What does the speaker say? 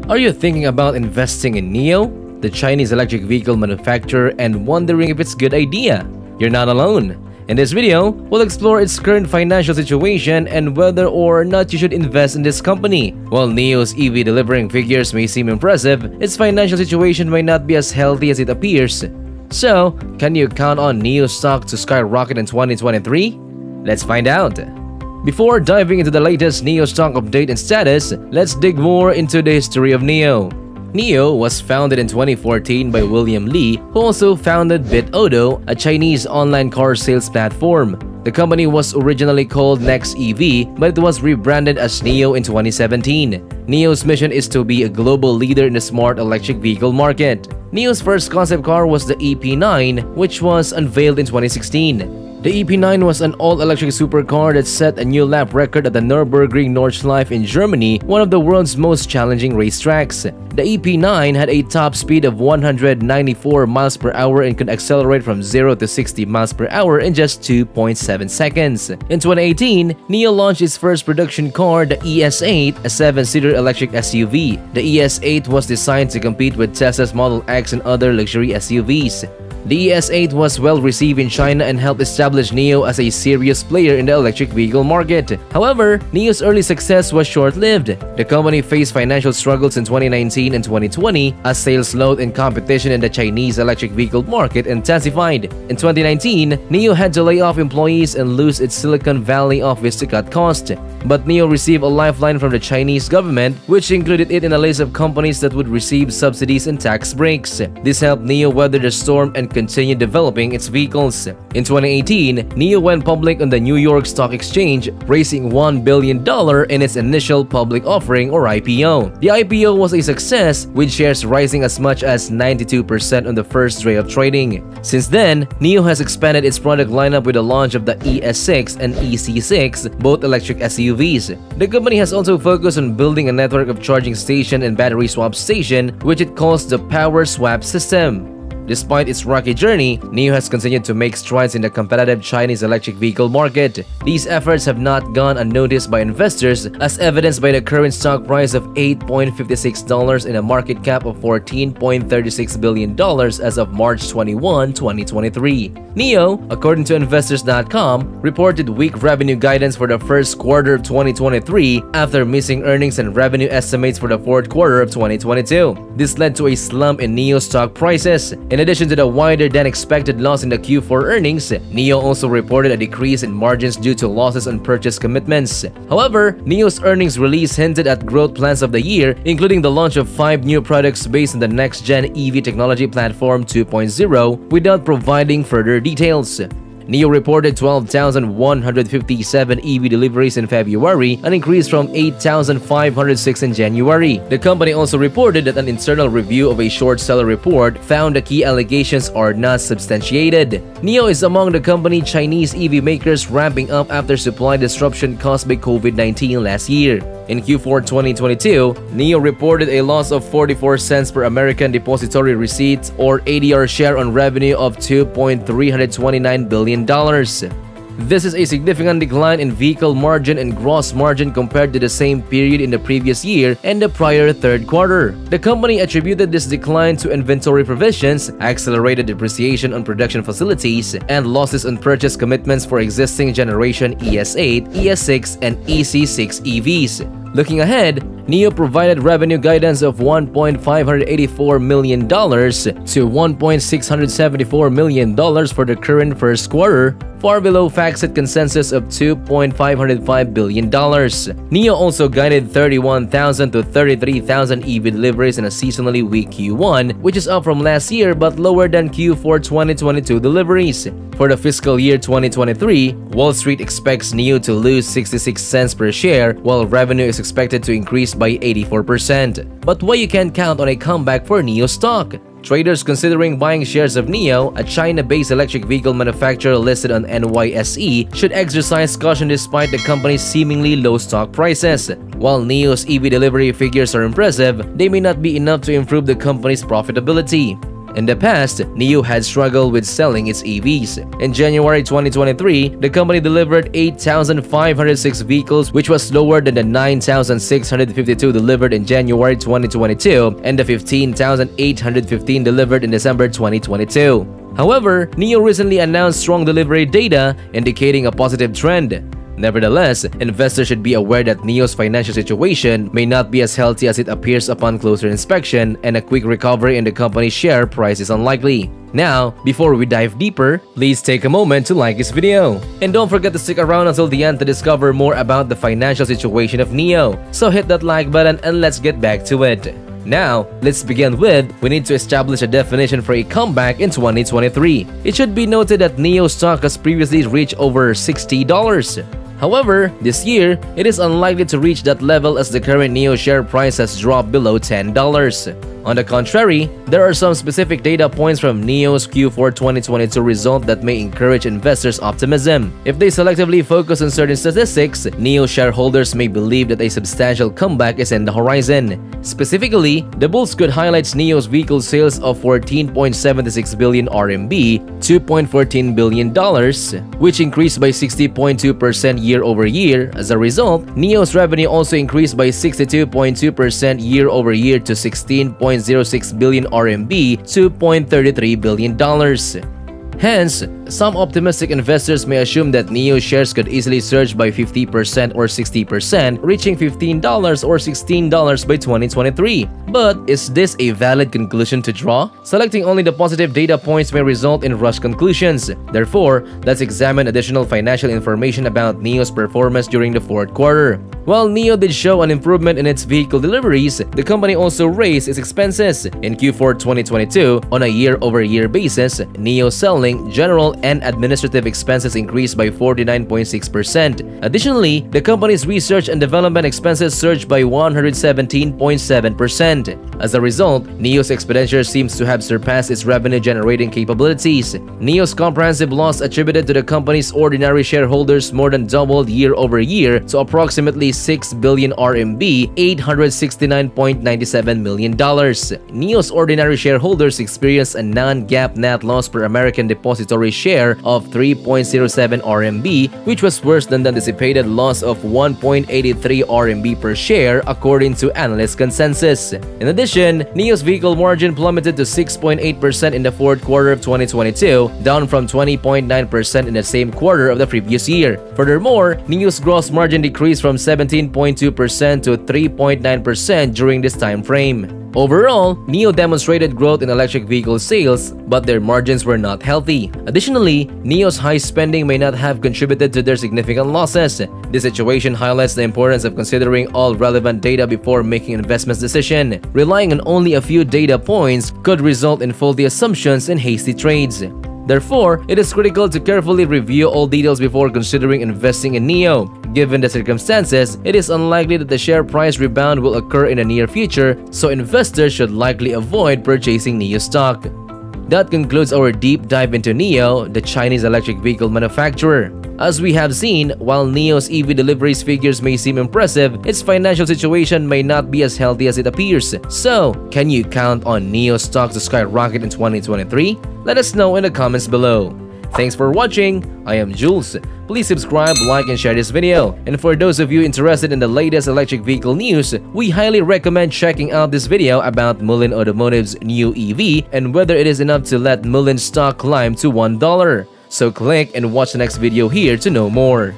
Are you thinking about investing in NIO, the Chinese electric vehicle manufacturer, and wondering if it's a good idea? You're not alone. In this video, we'll explore its current financial situation and whether or not you should invest in this company. While NIO's EV delivering figures may seem impressive, its financial situation might not be as healthy as it appears. So, can you count on NIO stock to skyrocket in 2023? Let's find out. Before diving into the latest NIO stock update and status, let's dig more into the history of NIO. NIO was founded in 2014 by William Li, who also founded BitAuto, a Chinese online car sales platform. The company was originally called Next EV, but it was rebranded as NIO in 2017. NIO's mission is to be a global leader in the smart electric vehicle market. NIO's first concept car was the EP9, which was unveiled in 2016. The EP9 was an all-electric supercar that set a new lap record at the Nürburgring Nordschleife in Germany, one of the world's most challenging racetracks. The EP9 had a top speed of 194 miles per hour and could accelerate from 0 to 60 miles per hour in just 2.7 seconds. In 2018, NIO launched its first production car, the ES8, a 7-seater electric SUV. The ES8 was designed to compete with Tesla's Model X and other luxury SUVs. The ES8 was well received in China and helped establish NIO as a serious player in the electric vehicle market. However, NIO's early success was short-lived. The company faced financial struggles in 2019 and 2020 as sales slowed and competition in the Chinese electric vehicle market intensified. In 2019, NIO had to lay off employees and lose its Silicon Valley office to cut costs. But NIO received a lifeline from the Chinese government, which included it in a list of companies that would receive subsidies and tax breaks. This helped NIO weather the storm and continue developing its vehicles. In 2018, NIO went public on the New York Stock Exchange, raising $1 billion in its initial public offering or IPO. The IPO was a success, with shares rising as much as 92% on the first day of trading. Since then, NIO has expanded its product lineup with the launch of the ES6 and EC6, both electric SUVs. The company has also focused on building a network of charging station and battery swap station, which it calls the Power Swap System. Despite its rocky journey, NIO has continued to make strides in the competitive Chinese electric vehicle market. These efforts have not gone unnoticed by investors, as evidenced by the current stock price of $8.56 and a market cap of $14.36 billion as of March 21, 2023. NIO, according to Investors.com, reported weak revenue guidance for the first quarter of 2023 after missing earnings and revenue estimates for the fourth quarter of 2022. This led to a slump in NIO stock prices. In addition to the wider-than-expected loss in the Q4 earnings, NIO also reported a decrease in margins due to losses on purchase commitments. However, NIO's earnings release hinted at growth plans of the year, including the launch of 5 new products based on the next-gen EV technology platform 2.0, without providing further details. NIO reported 12,157 EV deliveries in February, an increase from 8,506 in January. The company also reported that an internal review of a short seller report found the key allegations are not substantiated. NIO is among the company Chinese EV makers ramping up after supply disruption caused by COVID-19 last year. In Q4 2022, NIO reported a loss of 44 cents per American Depository Receipt or ADR share on revenue of $2.329 billion. This is a significant decline in vehicle margin and gross margin compared to the same period in the previous year and the prior third quarter. The company attributed this decline to inventory provisions, accelerated depreciation on production facilities, and losses on purchase commitments for existing generation ES8, ES6, and EC6 EVs. Looking ahead, NIO provided revenue guidance of $1.584 million to $1.674 million for the current first quarter, far below FactSet consensus of $2.505 billion. NIO also guided 31,000 to 33,000 EV deliveries in a seasonally weak Q1, which is up from last year but lower than Q4 2022 deliveries. For the fiscal year 2023, Wall Street expects NIO to lose 66 cents per share, while revenue is expected to increase by 84%. But why you can't count on a comeback for NIO stock? Traders considering buying shares of NIO, a China-based electric vehicle manufacturer listed on NYSE, should exercise caution despite the company's seemingly low stock prices. While NIO's EV delivery figures are impressive, they may not be enough to improve the company's profitability. In the past, NIO had struggled with selling its EVs. In January 2023, the company delivered 8,506 vehicles, which was lower than the 9,652 delivered in January 2022 and the 15,815 delivered in December 2022. However, NIO recently announced strong delivery data indicating a positive trend. Nevertheless, investors should be aware that NIO's financial situation may not be as healthy as it appears upon closer inspection, and a quick recovery in the company's share price is unlikely. Now, before we dive deeper, please take a moment to like this video. And don't forget to stick around until the end to discover more about the financial situation of NIO. So hit that like button and let's get back to it. Now, let's begin with, we need to establish a definition for a comeback in 2023. It should be noted that NIO stock has previously reached over $60. However, this year, it is unlikely to reach that level as the current NIO share price has dropped below $10. On the contrary, there are some specific data points from NIO's Q4 2022 result that may encourage investors' optimism. If they selectively focus on certain statistics, NIO shareholders may believe that a substantial comeback is in the horizon. Specifically, the bulls could highlight NIO's vehicle sales of 14.76 billion RMB, $2.14 billion, which increased by 60.2% year-over-year. As a result, NIO's revenue also increased by 62.2% year-over-year to 16.06 billion RMB, $2.33 billion. Hence, some optimistic investors may assume that NIO shares could easily surge by 50% or 60%, reaching $15 or $16 by 2023. But is this a valid conclusion to draw? Selecting only the positive data points may result in rushed conclusions. Therefore, let's examine additional financial information about NIO's performance during the fourth quarter. While NIO did show an improvement in its vehicle deliveries, the company also raised its expenses. In Q4 2022, on a year-over-year basis, NIO selling, general, and administrative expenses increased by 49.6%. Additionally, the company's research and development expenses surged by 117.7%. As a result, NIO's expenditure seems to have surpassed its revenue-generating capabilities. NIO's comprehensive loss attributed to the company's ordinary shareholders more than doubled year-over-year to approximately 6 billion RMB, $869.97 million. NIO's ordinary shareholders experienced a non-GAAP net loss per American depository share of 3.07 RMB, which was worse than the anticipated loss of 1.83 RMB per share according to analyst consensus. In addition, NIO's vehicle margin plummeted to 6.8% in the fourth quarter of 2022, down from 20.9% in the same quarter of the previous year. Furthermore, NIO's gross margin decreased from 17.2% to 3.9% during this time frame. Overall, NIO demonstrated growth in electric vehicle sales, but their margins were not healthy. Additionally, NIO's high spending may not have contributed to their significant losses. This situation highlights the importance of considering all relevant data before making an investment decision. Relying on only a few data points could result in faulty assumptions and hasty trades. Therefore, it is critical to carefully review all details before considering investing in NIO. Given the circumstances, it is unlikely that the share price rebound will occur in the near future, so investors should likely avoid purchasing NIO stock. That concludes our deep dive into NIO, the Chinese electric vehicle manufacturer. As we have seen, while NIO's EV deliveries figures may seem impressive, its financial situation may not be as healthy as it appears. So, can you count on NIO stocks to skyrocket in 2023? Let us know in the comments below. Thanks for watching. I am Jules. Please subscribe, like, and share this video. And for those of you interested in the latest electric vehicle news, we highly recommend checking out this video about Mullin Automotive's new EV and whether it is enough to let Mullin's stock climb to $1. So click and watch the next video here to know more.